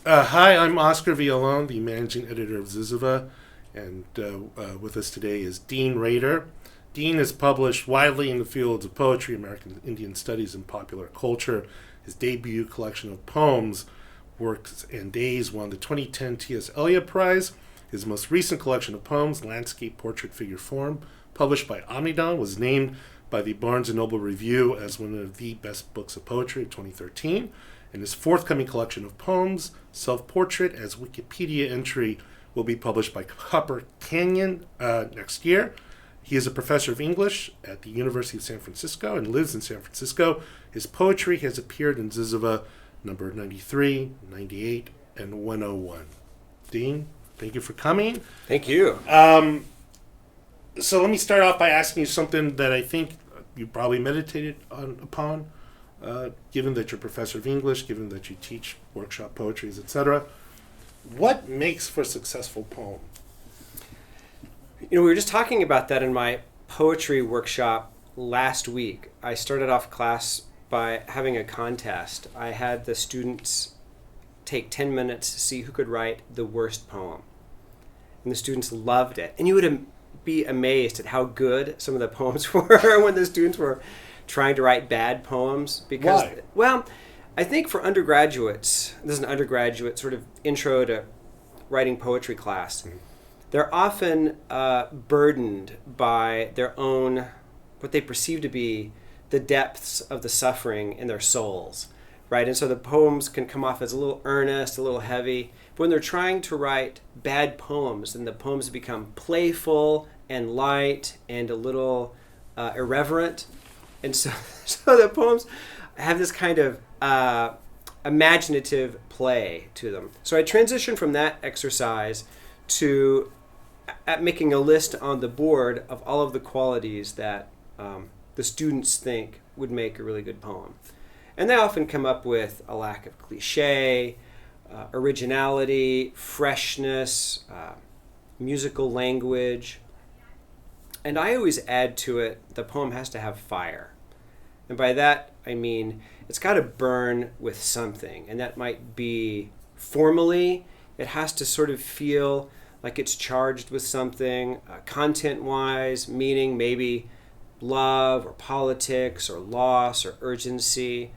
Hi, I'm Oscar Villalon, the managing editor of Zyzzyva, and with us today is Dean Rader. Dean has published widely in the fields of poetry, American Indian studies, and popular culture. His debut collection of poems, Works and Days, won the 2010 T.S. Eliot Prize. His most recent collection of poems, Landscape Portrait Figure Form, published by Omnidon, was named by the Barnes & Noble Review as one of the best books of poetry of 2013. And his forthcoming collection of poems, Self-Portrait, as Wikipedia entry, will be published by Copper Canyon next year. He is a professor of English at the University of San Francisco and lives in San Francisco. His poetry has appeared in Zyzzyva number 93, 98, and 101. Dean, thank you for coming. Thank you. So let me start off by asking you something that I think you probably meditated upon. Given that you're a professor of English, given that you teach workshop poetries, etc., what makes for a successful poem? We were just talking about that in my poetry workshop last week. I started off class by having a contest. I had the students take 10 minutes to see who could write the worst poem. And the students loved it. And you would be amazed at how good some of the poems were when the students were trying to write bad poems. Because, why? Well, I think for undergraduates, this is an undergraduate sort of intro to writing poetry class, they're often burdened by their own, what they perceive to be the depths of the suffering in their souls, right? And so the poems can come off as a little earnest, a little heavy. But when they're trying to write bad poems, then the poems become playful and light and a little irreverent. And so the poems have this kind of imaginative play to them. So I transitioned from that exercise to making a list on the board of all of the qualities that the students think would make a really good poem. And they often come up with a lack of cliche, originality, freshness, musical language. And I always add to it, the poem has to have fire. And by that, I mean, it's got to burn with something. And that might be formally, it has to sort of feel like it's charged with something, content-wise, meaning maybe love or politics or loss or urgency.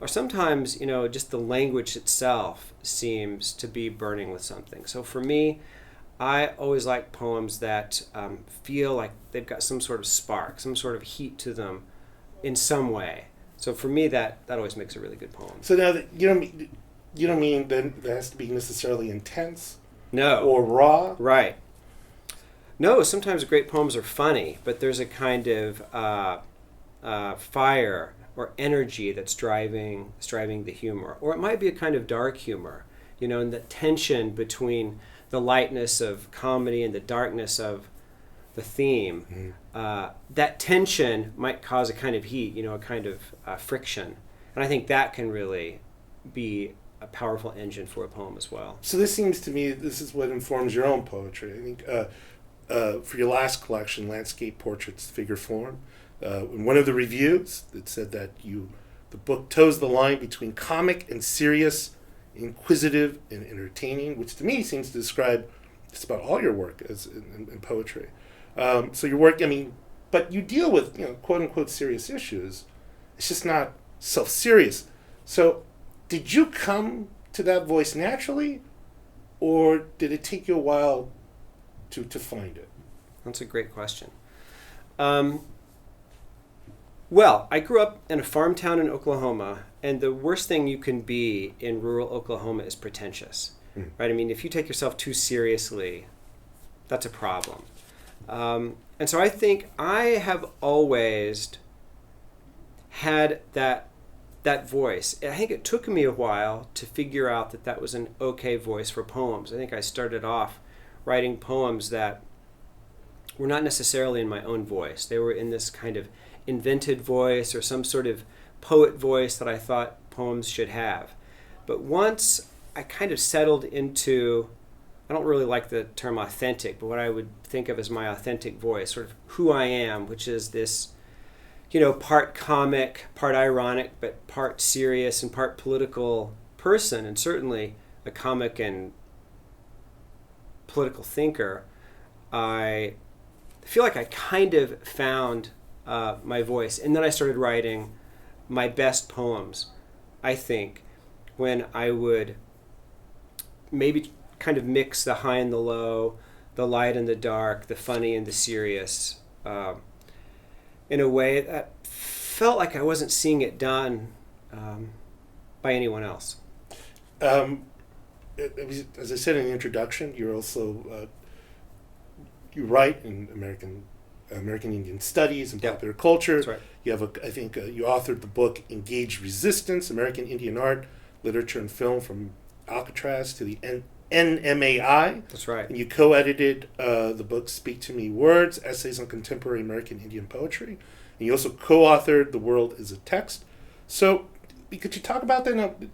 Or sometimes, just the language itself seems to be burning with something. So for me, I always like poems that feel like they've got some sort of spark, some sort of heat to them in some way. So for me, that always makes a really good poem. So now that you don't mean that it has to be necessarily intense, no, or raw, right? No, sometimes great poems are funny, but there's a kind of fire or energy that's driving the humor, or it might be a kind of dark humor, and the tension between the lightness of comedy and the darkness of the theme. That tension might cause a kind of heat, a kind of friction. And I think that can really be a powerful engine for a poem as well. So this seems to me, this is what informs your own poetry. I think for your last collection, Landscape Portraits Figure Form, in one of the reviews, it said that the book toes the line between comic and serious, inquisitive and entertaining, which to me seems to describe just about all your work as in poetry. So your work, but you deal with, quote unquote serious issues. It's just not self-serious. So did you come to that voice naturally, or did it take you a while to find it? That's a great question. Well, I grew up in a farm town in Oklahoma, and the worst thing you can be in rural Oklahoma is pretentious, right? I mean, if you take yourself too seriously, that's a problem. And so I think I have always had that voice. I think it took me a while to figure out that was an okay voice for poems. I think I started off writing poems that were not necessarily in my own voice. They were in this kind of invented voice or some sort of poet voice that I thought poems should have. But once I kind of settled into, I don't really like the term authentic, but what I would think of as my authentic voice, sort of who I am, which is this you know, part comic, part ironic, but part serious and part political person, and certainly a comic and political thinker, I feel like I kind of found my voice. And then I started writing my best poems, I think, when I would maybe kind of mix the high and the low, the light and the dark, the funny and the serious, in a way that felt like I wasn't seeing it done by anyone else. As I said in the introduction, you're also you write in American Indian Studies and popular culture. That's right. You have you authored the book Engaged Resistance: American Indian Art, Literature, and Film from Alcatraz to the NMAI. That's right. And you co-edited the book Speak to Me Words: Essays on Contemporary American Indian Poetry. And you also co-authored The World is a Text. So could you talk about that? Now, the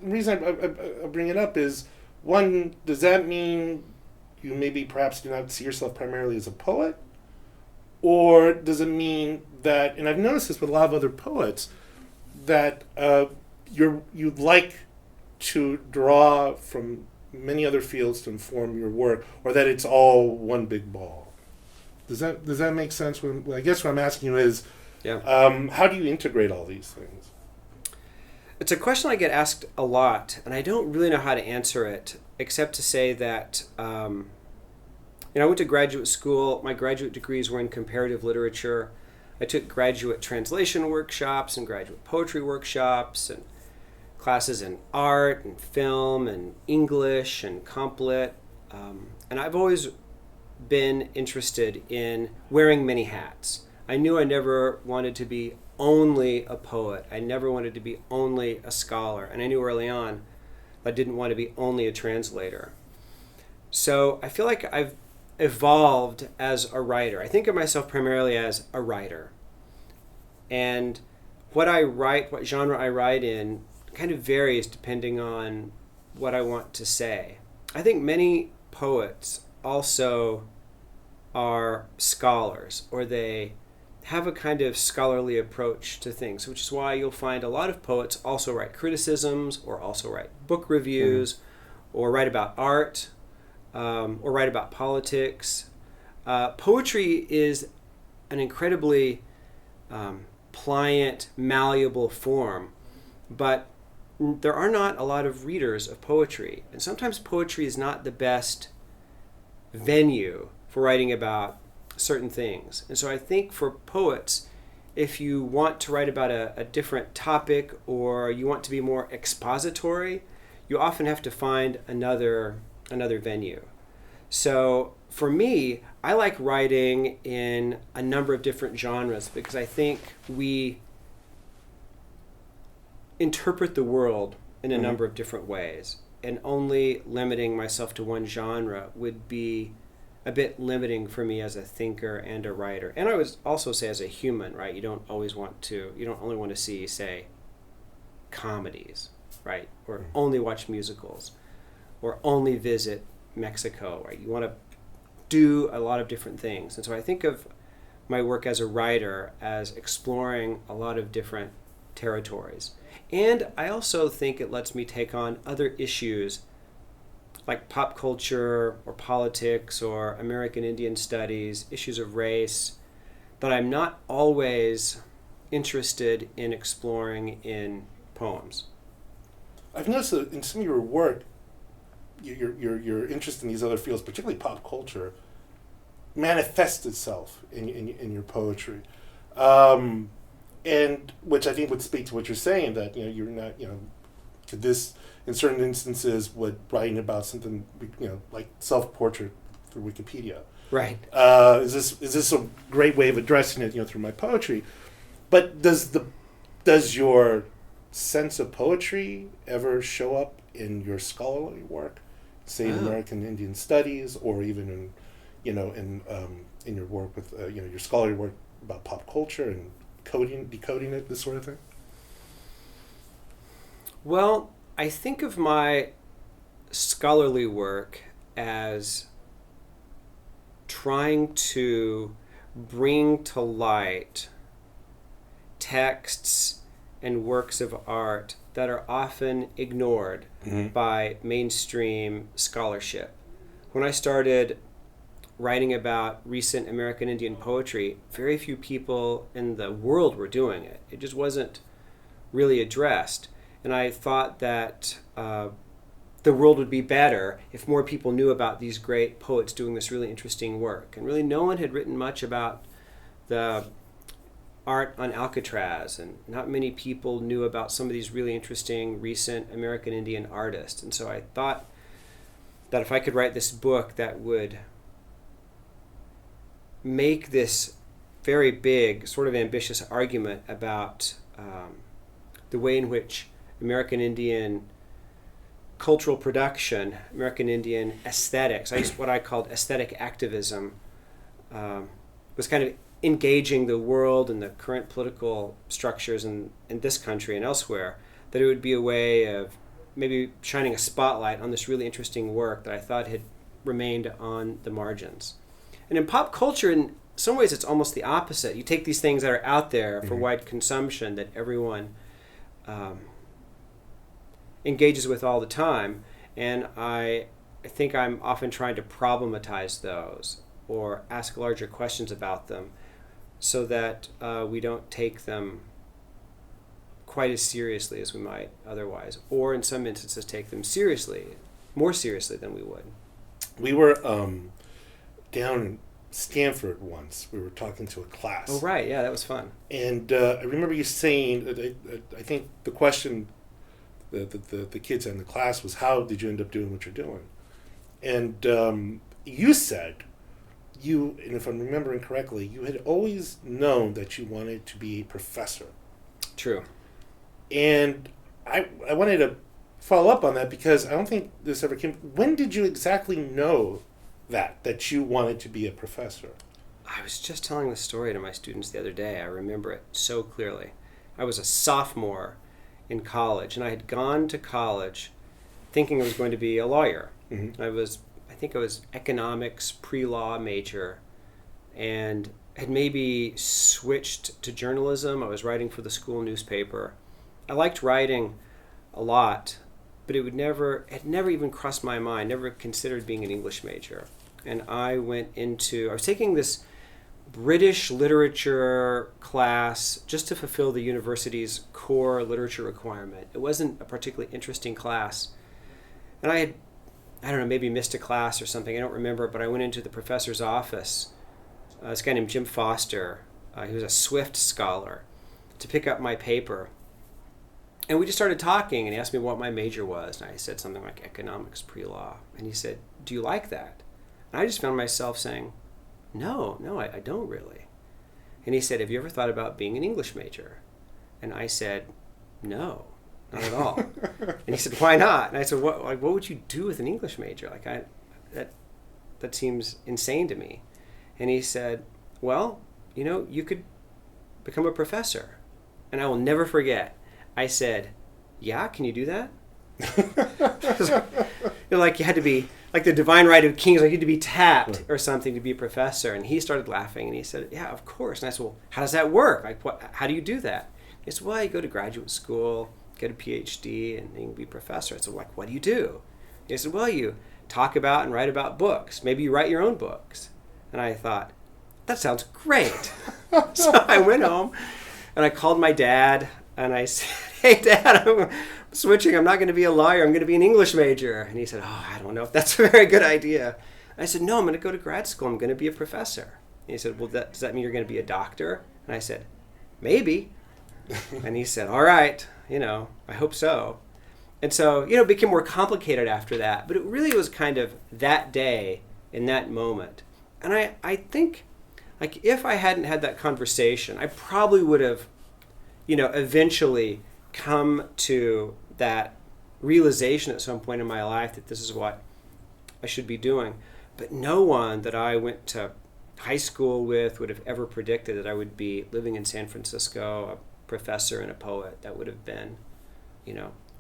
reason I bring it up is, one, does that mean you maybe perhaps do not see yourself primarily as a poet? Or does it mean that, and I've noticed this with a lot of other poets, that you'd like to draw from many other fields to inform your work, or that it's all one big ball? Does that make sense? I guess what I'm asking you is, how do you integrate all these things? It's a question I get asked a lot, and I don't really know how to answer it, except to say that I went to graduate school. My graduate degrees were in comparative literature. I took graduate translation workshops and graduate poetry workshops and classes in art and film and English and comp lit. And I've always been interested in wearing many hats. I knew I never wanted to be only a poet. I never wanted to be only a scholar. And I knew early on I didn't want to be only a translator. So I feel like I've evolved as a writer. I think of myself primarily as a writer. And what I write, what genre I write in, kind of varies depending on what I want to say. I think many poets also are scholars, or they have a kind of scholarly approach to things, which is why you'll find a lot of poets also write criticisms, or also write book reviews, or write about art, or write about politics. Poetry is an incredibly pliant, malleable form, but there are not a lot of readers of poetry, and sometimes poetry is not the best venue for writing about certain things. And so I think for poets, if you want to write about a different topic, or you want to be more expository, you often have to find another venue. So for me, I like writing in a number of different genres, because I think we interpret the world in a number of different ways, and only limiting myself to one genre would be a bit limiting for me as a thinker and a writer. And I would also say as a human, right? You don't only want to see, say, comedies, right? Or only watch musicals, or only visit Mexico, right? You want to do a lot of different things. And so I think of my work as a writer as exploring a lot of different territories. And I also think it lets me take on other issues like pop culture or politics or American Indian studies, issues of race, that I'm not always interested in exploring in poems. I've noticed that in some of your work, your interest in these other fields, particularly pop culture, manifests itself in your poetry. And which I think would speak to what you're saying, that you're not to this, in certain instances, what writing about something like self-portrait through Wikipedia, right? Is this a great way of addressing it through my poetry? But does your sense of poetry ever show up in your scholarly work, say in American Indian Studies, or even in your work with your scholarly work about pop culture and decoding it, this sort of thing? Well, I think of my scholarly work as trying to bring to light texts and works of art that are often ignored by mainstream scholarship. When I started writing about recent American Indian poetry, very few people in the world were doing it. It just wasn't really addressed. And I thought that the world would be better if more people knew about these great poets doing this really interesting work. And really no one had written much about the art on Alcatraz, and not many people knew about some of these really interesting recent American Indian artists. And so I thought that if I could write this book that would make this very big, sort of ambitious argument about the way in which American Indian cultural production, American Indian aesthetics, what I called aesthetic activism, was kind of engaging the world and the current political structures in this country and elsewhere, that it would be a way of maybe shining a spotlight on this really interesting work that I thought had remained on the margins. And in pop culture, in some ways, it's almost the opposite. You take these things that are out there for wide consumption that everyone engages with all the time, and I think I'm often trying to problematize those or ask larger questions about them so that we don't take them quite as seriously as we might otherwise, or in some instances take them more seriously than we would. We were down in Stanford once. We were talking to a class. Oh, right. Yeah, that was fun. And I remember you saying, I think the question the kids in the class was, how did you end up doing what you're doing? And you said, and if I'm remembering correctly, you had always known that you wanted to be a professor. True. And I wanted to follow up on that because I don't think this ever came. When did you exactly know that you wanted to be a professor? I was just telling the story to my students the other day. I remember it so clearly. I was a sophomore in college, and I had gone to college thinking I was going to be a lawyer. Mm-hmm. I think I was economics pre-law major, and had maybe switched to journalism. I was writing for the school newspaper. I liked writing a lot, but it had never even crossed my mind, never considered being an English major. And I was taking this British literature class just to fulfill the university's core literature requirement. It wasn't a particularly interesting class. And I don't know, maybe missed a class or something, I don't remember, but I went into the professor's office, this guy named Jim Foster, he was a Swift scholar, to pick up my paper. And we just started talking, and he asked me what my major was, and I said something like economics pre-law. And he said, "Do you like that?" And I just found myself saying, No, I don't really. And he said, "Have you ever thought about being an English major?" And I said, "No, not at all." And he said, "Why not?" And I said, what would you do with an English major? That seems insane to me. And he said, "Well, you could become a professor." And I will never forget, I said, "Yeah, can you do that?" Like you had to be, like the divine right of kings, like you had to be tapped or something to be a professor. And he started laughing, and he said, "Yeah, of course." And I said, "Well, how does that work? Like, how do you do that?" He said, "Well, you go to graduate school, get a PhD, and then you can be a professor." I said, "Like, what do you do?" He said, "Well, you talk about and write about books. Maybe you write your own books." And I thought, that sounds great. So I went home, and I called my dad, and I said, "Hey, Dad, I'm switching. I'm not going to be a lawyer. I'm going to be an English major." And he said, "Oh, I don't know if that's a very good idea." And I said, "No, I'm going to go to grad school. I'm going to be a professor." And he said, "Well, does that mean you're going to be a doctor?" And I said, "Maybe." And he said, "All right, I hope so." And so, it became more complicated after that. But it really was kind of that day in that moment. And I think, like, if I hadn't had that conversation, I probably would have, eventually come to that realization at some point in my life that this is what I should be doing. But no one that I went to high school with would have ever predicted that I would be living in San Francisco, a professor and a poet. That would have been,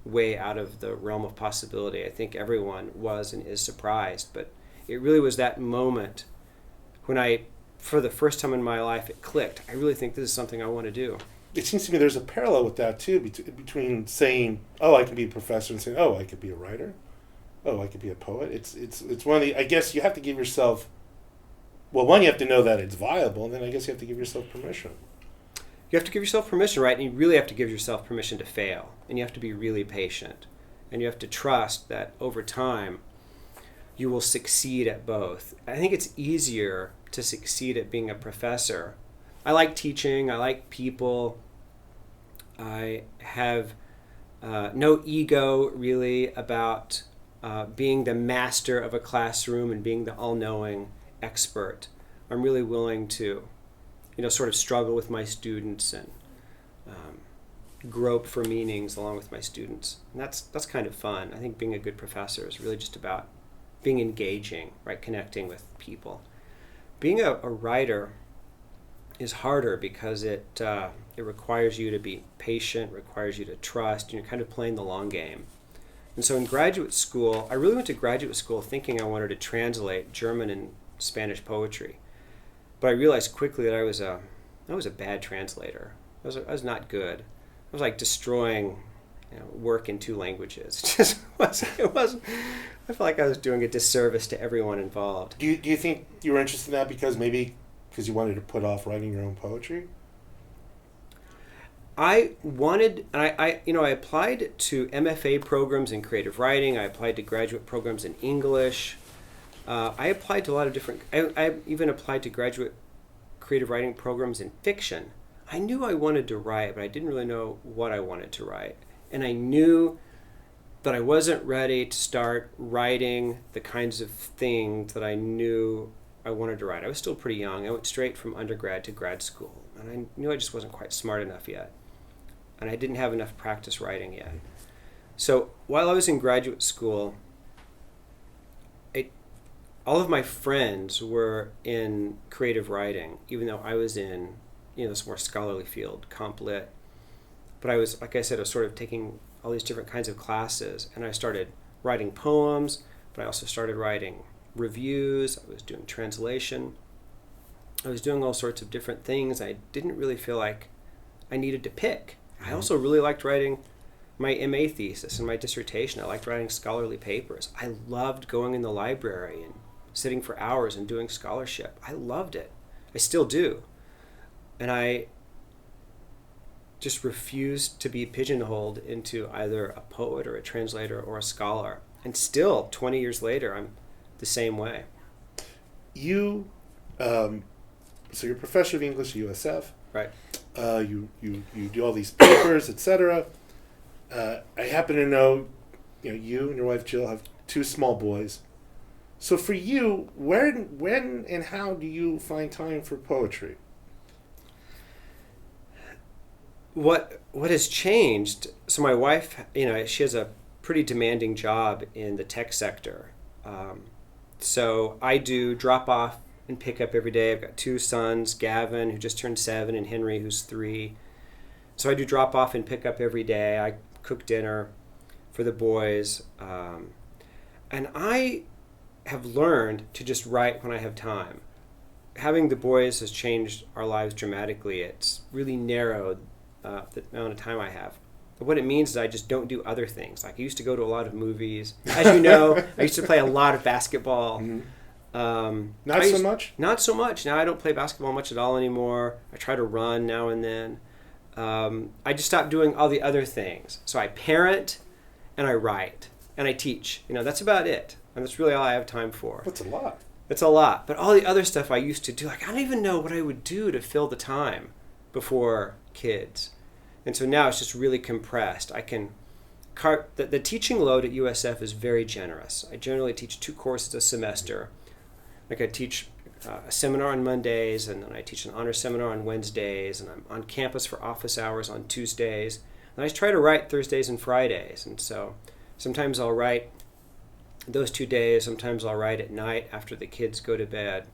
way out of the realm of possibility. I think everyone was and is surprised, but it really was that moment when for the first time in my life, it clicked. I really think this is something I want to do. it seems to me there's a parallel with that too, between saying, "Oh, I can be a professor," and saying, "Oh, I could be a writer. Oh, I could be a poet." It's one of the. I guess you have to give yourself. Well, one, you have to know that it's viable, and then I guess you have to give yourself permission. You have to give yourself permission, right? And you really have to give yourself permission to fail, and you have to be really patient, and you have to trust that over time you will succeed at both. I think it's easier to succeed at being a professor. I like teaching. I like people. I have no ego really about being the master of a classroom and being the all-knowing expert. I'm really willing to, sort of struggle with my students and grope for meanings along with my students. And that's kind of fun. I think being a good professor is really just about being engaging, right? Connecting with people. Being a writer is harder because it requires you to be patient, requires you to trust, and you're kind of playing the long game. And so in graduate school, I really went to graduate school thinking I wanted to translate German and Spanish poetry. But I realized quickly that I was a bad translator. I was not good. I was like destroying work in two languages. It wasn't. I felt like I was doing a disservice to everyone involved. Do you think you were interested in that because you wanted to put off writing your own poetry? I wanted, and I applied to MFA programs in creative writing. I applied to graduate programs in English. I applied to a lot of different. I even applied to graduate creative writing programs in fiction. I knew I wanted to write, but I didn't really know what I wanted to write. And I knew that I wasn't ready to start writing the kinds of things that I knew I wanted to write. I was still pretty young. I went straight from undergrad to grad school, and I knew I just wasn't quite smart enough yet. And I didn't have enough practice writing yet. So while I was in graduate school, all of my friends were in creative writing, even though I was in this more scholarly field, comp lit. But I was, like I said, I was sort of taking all these different kinds of classes, and I started writing poems, but I also started writing reviews. I was doing translation. I was doing all sorts of different things. I didn't really feel like I needed to pick. I also really liked writing my MA thesis and my dissertation. I liked writing scholarly papers. I loved going in the library and sitting for hours and doing scholarship. I loved it. I still do. And I just refused to be pigeonholed into either a poet or a translator or a scholar. And still, 20 years later, I'm the same way. So you're a professor of English at USF. Right. You do all these papers, etc. I happen to know, you and your wife Jill have two small boys. So for you, when and how do you find time for poetry? What has changed? So my wife, she has a pretty demanding job in the tech sector. So I do drop off and pick up every day. I've got two sons, Gavin, who just turned 7, and Henry, who's 3. So I do drop off and pick up every day. I cook dinner for the boys. And I have learned to just write when I have time. Having the boys has changed our lives dramatically. It's really narrowed the amount of time I have. But what it means is I just don't do other things. Like I used to go to a lot of movies. As you know, I used to play a lot of basketball. Mm-hmm. Not so much? Not so much. Now I don't play basketball much at all anymore. I try to run now and then. I just stopped doing all the other things. So I parent and I write and I teach. That's about it. And that's really all I have time for. That's a lot. It's a lot. But all the other stuff I used to do, I don't even know what I would do to fill the time before kids. And so now it's just really compressed. I can the teaching load at USF is very generous. I generally teach 2 courses a semester. Like I teach a seminar on Mondays, and then I teach an honor seminar on Wednesdays, and I'm on campus for office hours on Tuesdays. And I try to write Thursdays and Fridays. And so sometimes I'll write those 2 days. Sometimes I'll write at night after the kids go to bed.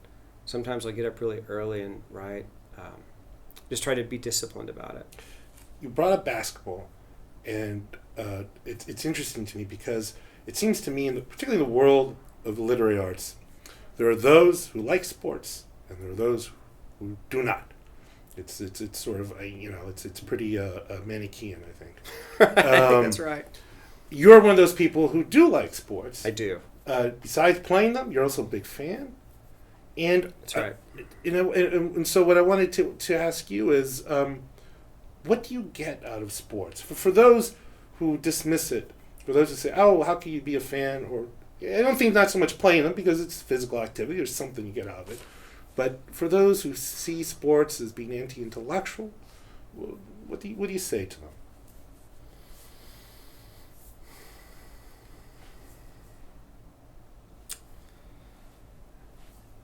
Sometimes I'll get up really early and write. Just try to be disciplined about it. You brought up basketball, and it's interesting to me because it seems to me, particularly in the world of the literary arts, there are those who like sports and there are those who do not. It's sort of it's pretty Manichaean, I think. I think that's right. You're one of those people who do like sports. I do. Besides playing them, you're also a big fan. And That's right. And so what I wanted to ask you is, what do you get out of sports? For those who dismiss it, for those who say, "Oh, how can you be a fan?" Or I don't think not so much playing them because it's physical activity. There's something you get out of it. But for those who see sports as being anti-intellectual, what do you say to them?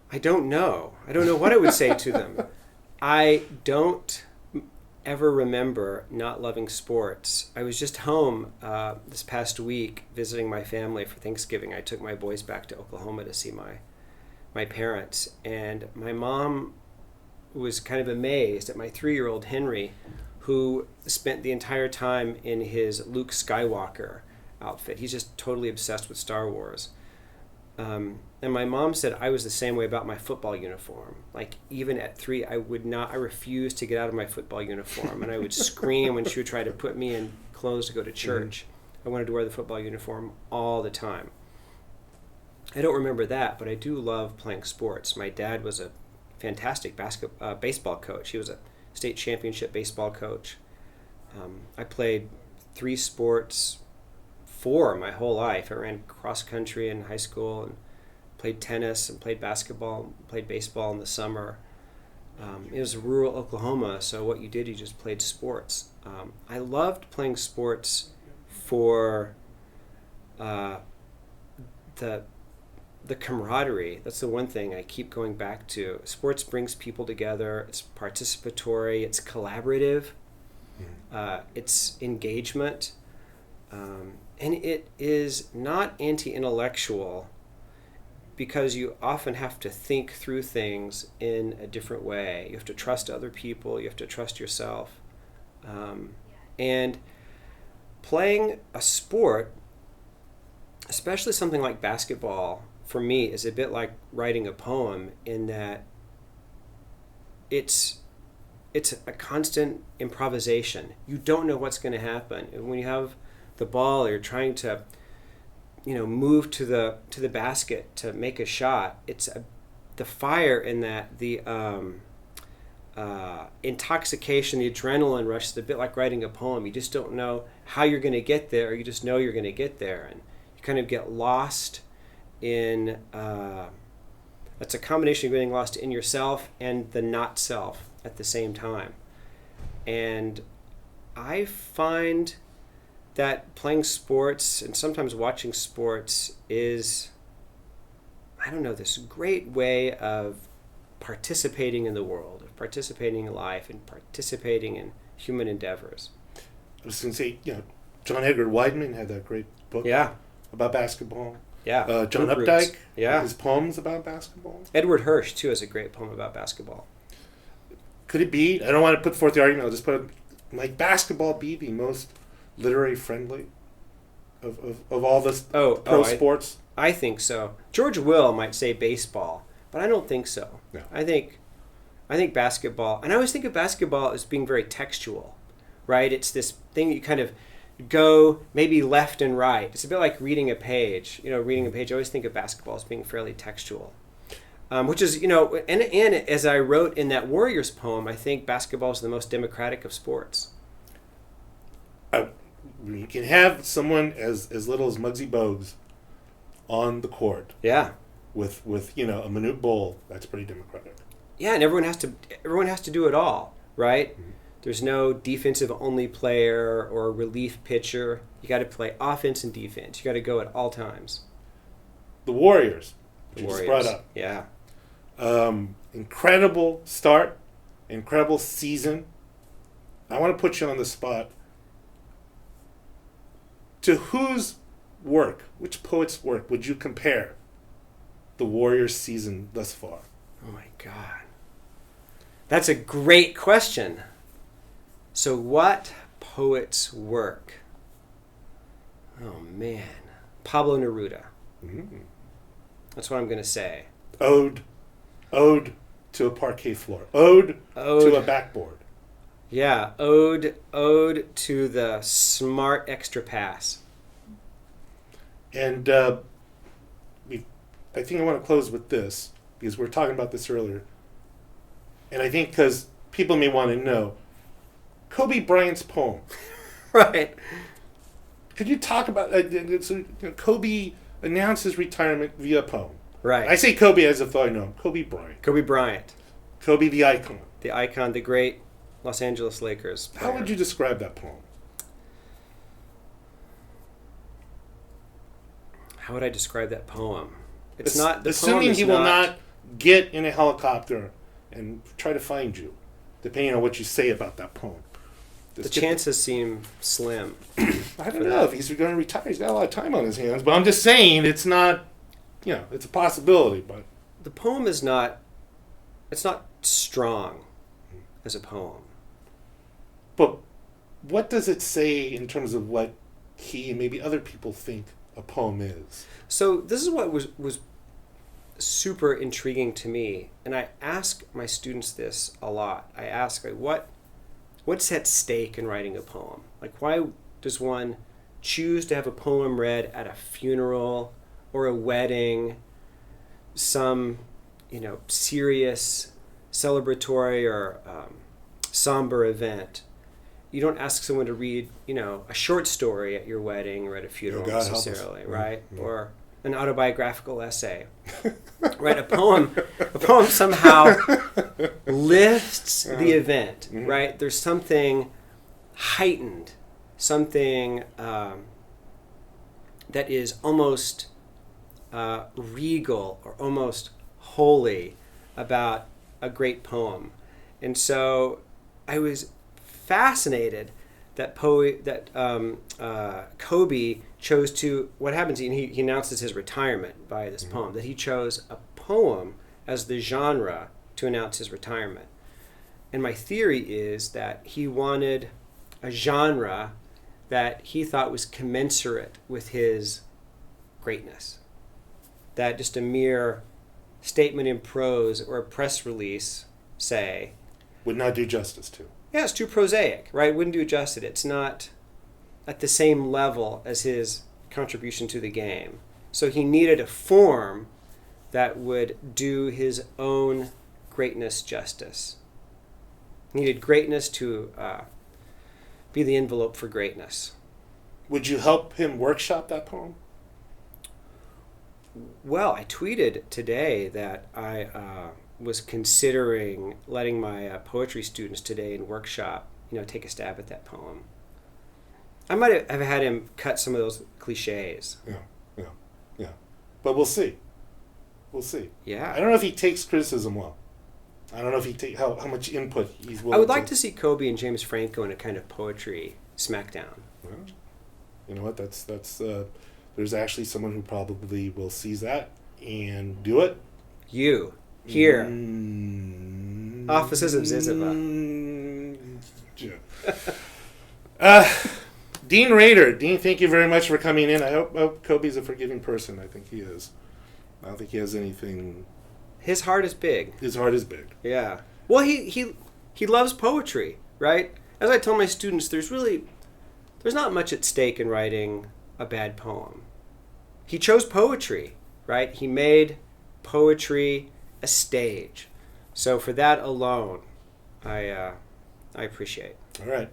I don't know. I don't know what I would say to them. I don't ever remember not loving sports. I was just home this past week visiting my family for Thanksgiving. I took my boys back to Oklahoma to see my parents, and my mom was kind of amazed at my 3-year-old Henry, who spent the entire time in his Luke Skywalker outfit. He's just totally obsessed with Star Wars. And my mom said I was the same way about my football uniform. Like, even at 3, I refused to get out of my football uniform, and I would scream when she would try to put me in clothes to go to church. I wanted to wear the football uniform all the time. I don't remember that, but I do love playing sports. My dad was a fantastic baseball coach. He was a state championship baseball coach. I played 3 sports, 4 my whole life. I ran cross country in high school and played tennis and played basketball and played baseball in the summer. It was rural Oklahoma, so what you did, you just played sports. I loved playing sports for the camaraderie. That's the one thing I keep going back to. Sports brings people together. It's participatory. It's collaborative. It's engagement. And it is not anti-intellectual because you often have to think through things in a different way. You have to trust other people. You have to trust yourself. And playing a sport, especially something like basketball, for me is a bit like writing a poem in that it's a constant improvisation. You don't know what's going to happen. And when you have the ball, or you're trying to, move to the basket to make a shot, it's the fire in that, the intoxication, the adrenaline rush is a bit like writing a poem. You just don't know how you're going to get there, or you just know you're going to get there, and you kind of get lost in. It's a combination of getting lost in yourself and the not self at the same time, and I find that playing sports and sometimes watching sports is, this great way of participating in the world, of participating in life, and participating in human endeavors. I was going to say, John Edgar Wideman had that great book about basketball. Yeah. John Updike, his poems about basketball. Edward Hirsch, too, has a great poem about basketball. Could it be, I don't want to put forth the argument, I'll just put it, like, basketball be the most literary friendly of all this pro sports? I think so. George Will might say baseball, but I don't think so. No. I think basketball, and I always think of basketball as being very textual, right? It's this thing you kind of go maybe left and right. It's a bit like reading a page. Reading a page, I always think of basketball as being fairly textual. Which is, and as I wrote in that Warriors poem, I think basketball is the most democratic of sports. You can have someone as little as Muggsy Bogues on the court. Yeah. With a minute bowl, that's pretty democratic. Yeah, and everyone has to do it all, right? Mm-hmm. There's no defensive only player or relief pitcher. You got to play offense and defense. You got to go at all times. The Warriors. Just brought up. Yeah. Incredible start, incredible season. I want to put you on the spot. To whose work, which poet's work, would you compare the Warriors season thus far? Oh my God. That's a great question. So what poet's work? Oh man. Pablo Neruda. Mm-hmm. That's what I'm going to say. Ode to a parquet floor. Ode to a backboard. Yeah, ode to the smart extra pass. And I think I want to close with this, because we were talking about this earlier. And I think because people may want to know, Kobe Bryant's poem. Right. Could you talk about Kobe announced his retirement via poem? Right. I say Kobe as if I know him. Kobe Bryant. Kobe Bryant. Kobe the icon. The icon, the great Los Angeles Lakers player. How would you describe that poem? How would I describe that poem? Assuming he will not get in a helicopter and try to find you, depending on what you say about that poem. The chances seem slim. I don't know if he's going to retire. He's got a lot of time on his hands, but I'm just saying it's not, it's a possibility. But the poem is not. It's not strong as a poem. But what does it say in terms of what he and maybe other people think a poem is? So this is what was super intriguing to me, and I ask my students this a lot. I ask, what's at stake in writing a poem? Like, why does one choose to have a poem read at a funeral or a wedding, some, serious, celebratory or somber event? You don't ask someone to read, a short story at your wedding or at a funeral necessarily, right? Mm-hmm. Or an autobiographical essay, right? A poem somehow lifts the event, mm-hmm. right? There's something heightened, something that is almost regal or almost holy about a great poem. And so I was fascinated that Kobe chose to, what happens, he announces his retirement by this poem, that he chose a poem as the genre to announce his retirement. And my theory is that he wanted a genre that he thought was commensurate with his greatness. That just a mere statement in prose or a press release, say, would not do justice to. Yeah, it's too prosaic, right? Wouldn't do justice. It's not at the same level as his contribution to the game. So he needed a form that would do his own greatness justice. He needed greatness to be the envelope for greatness. Would you help him workshop that poem? Well, I tweeted today that I was considering letting my poetry students today in workshop, take a stab at that poem. I might have had him cut some of those cliches. Yeah. But we'll see. Yeah. I don't know if he takes criticism well. I don't know if he how much input he's willing to. I would like to see Kobe and James Franco in a kind of poetry smackdown. Well, you know what? That's there's actually someone who probably will seize that and do it. You. Here. Offices of Zyzzyva. Dean Rader. Dean, thank you very much for coming in. I hope Kobe's a forgiving person. I think he is. I don't think he has anything. His heart is big. His heart is big. Yeah. Well, he loves poetry, right? As I tell my students, there's not much at stake in writing a bad poem. He chose poetry, right? He made poetry a stage. So for that alone, I appreciate. All right.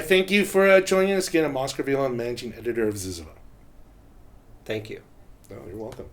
Thank you for joining us again. I'm Oscar Villalon, managing editor of Zyzzyva. Thank you. Oh, you're welcome.